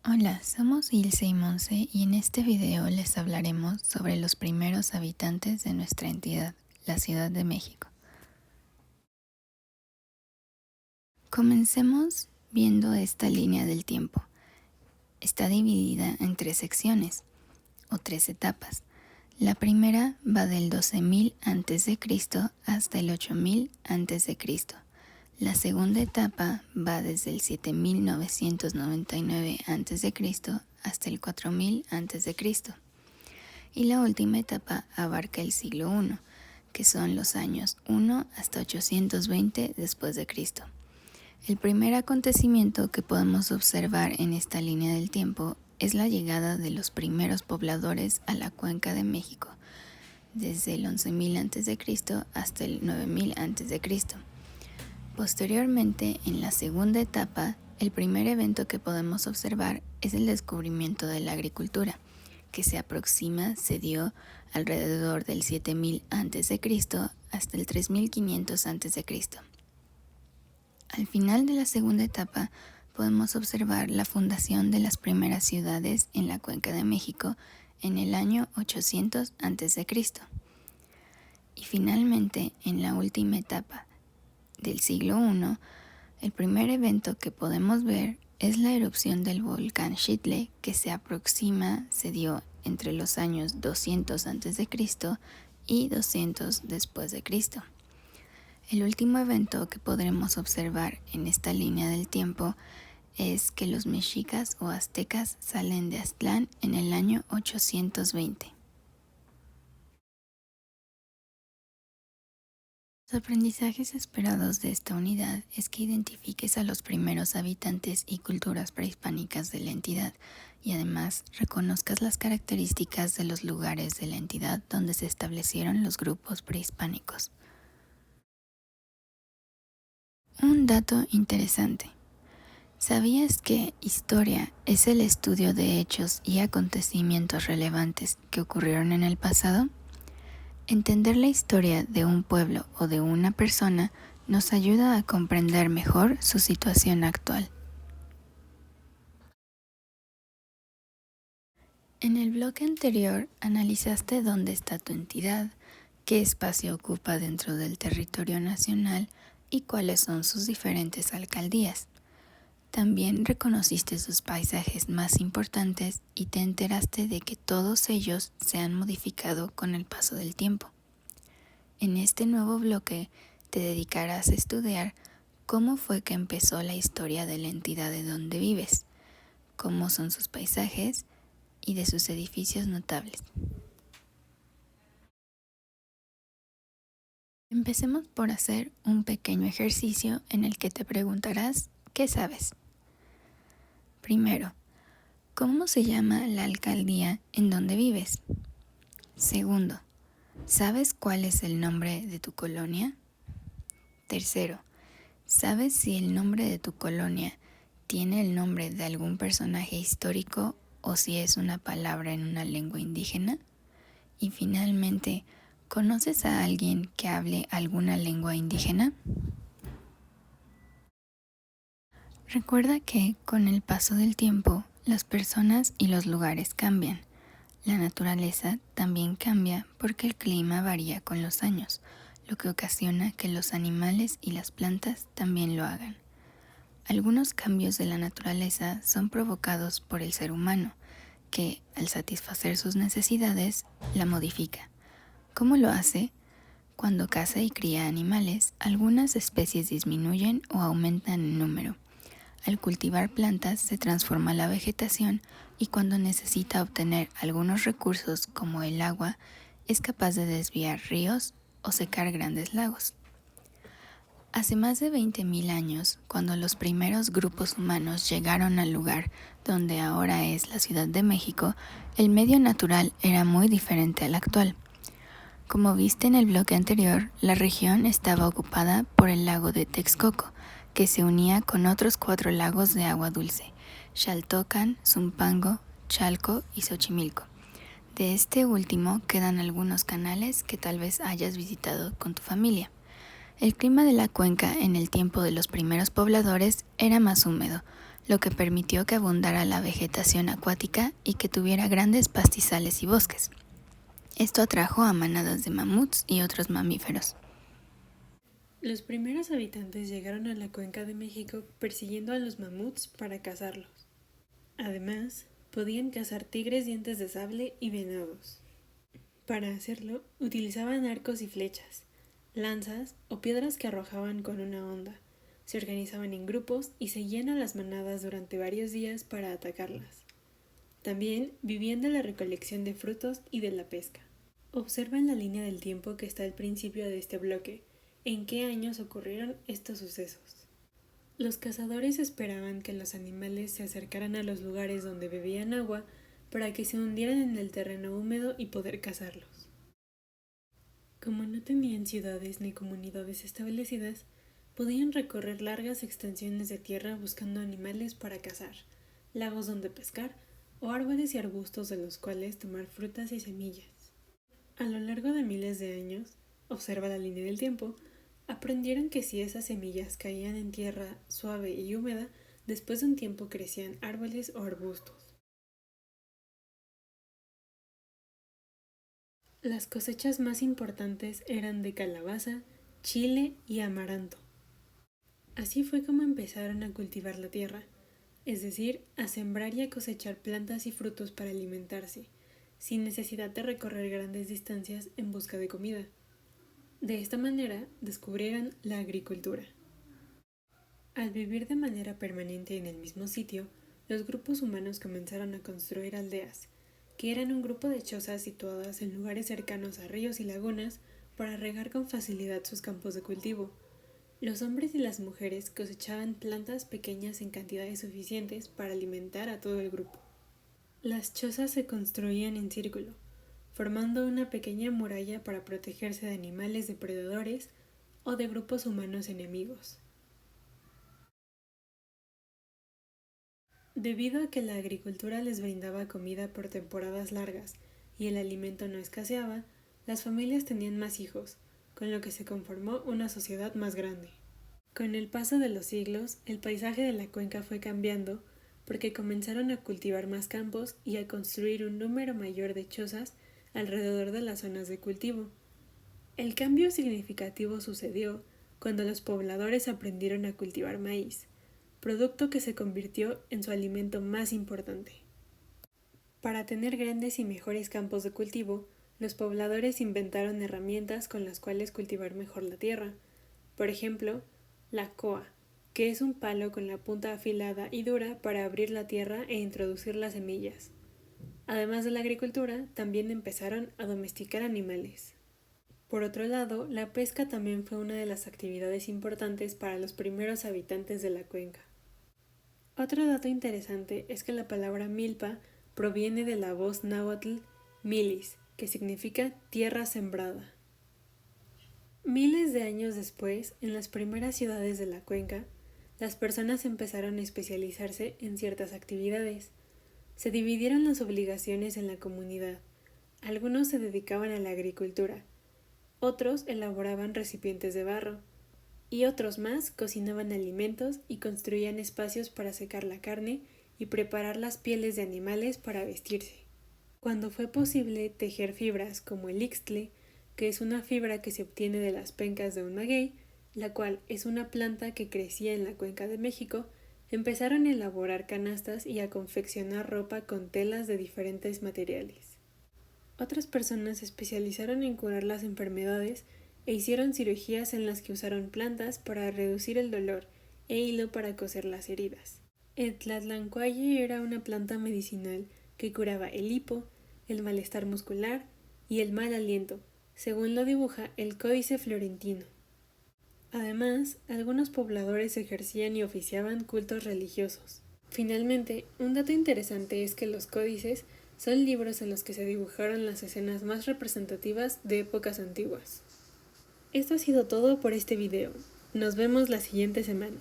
Hola, somos Ilse y Monse y en este video les hablaremos sobre los primeros habitantes de nuestra entidad, la Ciudad de México. Comencemos viendo esta línea del tiempo. Está dividida en tres secciones o tres etapas. La primera va del 12.000 a.C. hasta el 8.000 a.C. La segunda etapa va desde el 7.999 a.C. hasta el 4.000 a.C. Y la última etapa abarca el siglo I, que son los años 1 hasta 820 después de Cristo. El primer acontecimiento que podemos observar en esta línea del tiempo es la llegada de los primeros pobladores a la Cuenca de México, desde el 11.000 a.C. hasta el 9.000 a.C. Posteriormente, en la segunda etapa, el primer evento que podemos observar es el descubrimiento de la agricultura, que se dio alrededor del 7.000 a.C. hasta el 3.500 a.C. Al final de la segunda etapa, podemos observar la fundación de las primeras ciudades en la Cuenca de México en el año 800 a.C. Y finalmente, en la última etapa del siglo I, el primer evento que podemos ver es la erupción del volcán Xitle, que se dio entre los años 200 a.C. y 200 después de Cristo. El último evento que podremos observar en esta línea del tiempo es que los mexicas o aztecas salen de Aztlán en el año 820. Los aprendizajes esperados de esta unidad es que identifiques a los primeros habitantes y culturas prehispánicas de la entidad y además reconozcas las características de los lugares de la entidad donde se establecieron los grupos prehispánicos. Un dato interesante. ¿Sabías que historia es el estudio de hechos y acontecimientos relevantes que ocurrieron en el pasado? Entender la historia de un pueblo o de una persona nos ayuda a comprender mejor su situación actual. En el bloque anterior analizaste dónde está tu entidad, qué espacio ocupa dentro del territorio nacional y cuáles son sus diferentes alcaldías. También reconociste sus paisajes más importantes y te enteraste de que todos ellos se han modificado con el paso del tiempo. En este nuevo bloque te dedicarás a estudiar cómo fue que empezó la historia de la entidad de donde vives, cómo son sus paisajes y de sus edificios notables. Empecemos por hacer un pequeño ejercicio en el que te preguntarás ¿qué sabes? Primero, ¿cómo se llama la alcaldía en donde vives? Segundo, ¿sabes cuál es el nombre de tu colonia? Tercero, ¿sabes si el nombre de tu colonia tiene el nombre de algún personaje histórico o si es una palabra en una lengua indígena? Y finalmente, ¿conoces a alguien que hable alguna lengua indígena? Recuerda que con el paso del tiempo, las personas y los lugares cambian. La naturaleza también cambia porque el clima varía con los años, lo que ocasiona que los animales y las plantas también lo hagan. Algunos cambios de la naturaleza son provocados por el ser humano, que, al satisfacer sus necesidades, la modifica. ¿Cómo lo hace? Cuando caza y cría animales, algunas especies disminuyen o aumentan en número. Al cultivar plantas se transforma la vegetación y cuando necesita obtener algunos recursos como el agua, es capaz de desviar ríos o secar grandes lagos. Hace más de 20.000 años, cuando los primeros grupos humanos llegaron al lugar donde ahora es la Ciudad de México, el medio natural era muy diferente al actual. Como viste en el bloque anterior, la región estaba ocupada por el lago de Texcoco, que se unía con otros 4 lagos de agua dulce, Xaltocan, Zumpango, Chalco y Xochimilco. De este último quedan algunos canales que tal vez hayas visitado con tu familia. El clima de la cuenca en el tiempo de los primeros pobladores era más húmedo, lo que permitió que abundara la vegetación acuática y que tuviera grandes pastizales y bosques. Esto atrajo a manadas de mamuts y otros mamíferos. Los primeros habitantes llegaron a la cuenca de México persiguiendo a los mamuts para cazarlos. Además, podían cazar tigres dientes de sable y venados. Para hacerlo, utilizaban arcos y flechas, lanzas o piedras que arrojaban con una onda. Se organizaban en grupos y seguían a las manadas durante varios días para atacarlas. También vivían de la recolección de frutos y de la pesca. Observa en la línea del tiempo que está al principio de este bloque en qué años ocurrieron estos sucesos. Los cazadores esperaban que los animales se acercaran a los lugares donde bebían agua para que se hundieran en el terreno húmedo y poder cazarlos. Como no tenían ciudades ni comunidades establecidas, podían recorrer largas extensiones de tierra buscando animales para cazar, lagos donde pescar o árboles y arbustos de los cuales tomar frutas y semillas. A lo largo de miles de años, observa la línea del tiempo, aprendieron que si esas semillas caían en tierra suave y húmeda, después de un tiempo crecían árboles o arbustos. Las cosechas más importantes eran de calabaza, chile y amaranto. Así fue como empezaron a cultivar la tierra, es decir, a sembrar y a cosechar plantas y frutos para alimentarse, sin necesidad de recorrer grandes distancias en busca de comida. De esta manera descubrieron la agricultura. Al vivir de manera permanente en el mismo sitio, los grupos humanos comenzaron a construir aldeas, que eran un grupo de chozas situadas en lugares cercanos a ríos y lagunas para regar con facilidad sus campos de cultivo. Los hombres y las mujeres cosechaban plantas pequeñas en cantidades suficientes para alimentar a todo el grupo. Las chozas se construían en círculo, formando una pequeña muralla para protegerse de animales depredadores o de grupos humanos enemigos. Debido a que la agricultura les brindaba comida por temporadas largas y el alimento no escaseaba, las familias tenían más hijos, con lo que se conformó una sociedad más grande. Con el paso de los siglos, el paisaje de la cuenca fue cambiando porque comenzaron a cultivar más campos y a construir un número mayor de chozas alrededor de las zonas de cultivo. El cambio significativo sucedió cuando los pobladores aprendieron a cultivar maíz, producto que se convirtió en su alimento más importante. Para tener grandes y mejores campos de cultivo, los pobladores inventaron herramientas con las cuales cultivar mejor la tierra. Por ejemplo, la coa, que es un palo con la punta afilada y dura para abrir la tierra e introducir las semillas. Además de la agricultura, también empezaron a domesticar animales. Por otro lado, la pesca también fue una de las actividades importantes para los primeros habitantes de la cuenca. Otro dato interesante es que la palabra milpa proviene de la voz náhuatl milis, que significa tierra sembrada. Miles de años después, en las primeras ciudades de la cuenca, las personas empezaron a especializarse en ciertas actividades. Se dividieron las obligaciones en la comunidad. Algunos se dedicaban a la agricultura, otros elaboraban recipientes de barro, y otros más cocinaban alimentos y construían espacios para secar la carne y preparar las pieles de animales para vestirse. Cuando fue posible tejer fibras como el ixtle, que es una fibra que se obtiene de las pencas de un maguey, la cual es una planta que crecía en la cuenca de México, empezaron a elaborar canastas y a confeccionar ropa con telas de diferentes materiales. Otras personas se especializaron en curar las enfermedades e hicieron cirugías en las que usaron plantas para reducir el dolor e hilo para coser las heridas. El tlatlancuaye era una planta medicinal que curaba el hipo, el malestar muscular y el mal aliento, según lo dibuja el Códice Florentino. Además, algunos pobladores ejercían y oficiaban cultos religiosos. Finalmente, un dato interesante es que los códices son libros en los que se dibujaron las escenas más representativas de épocas antiguas. Esto ha sido todo por este video. Nos vemos la siguiente semana.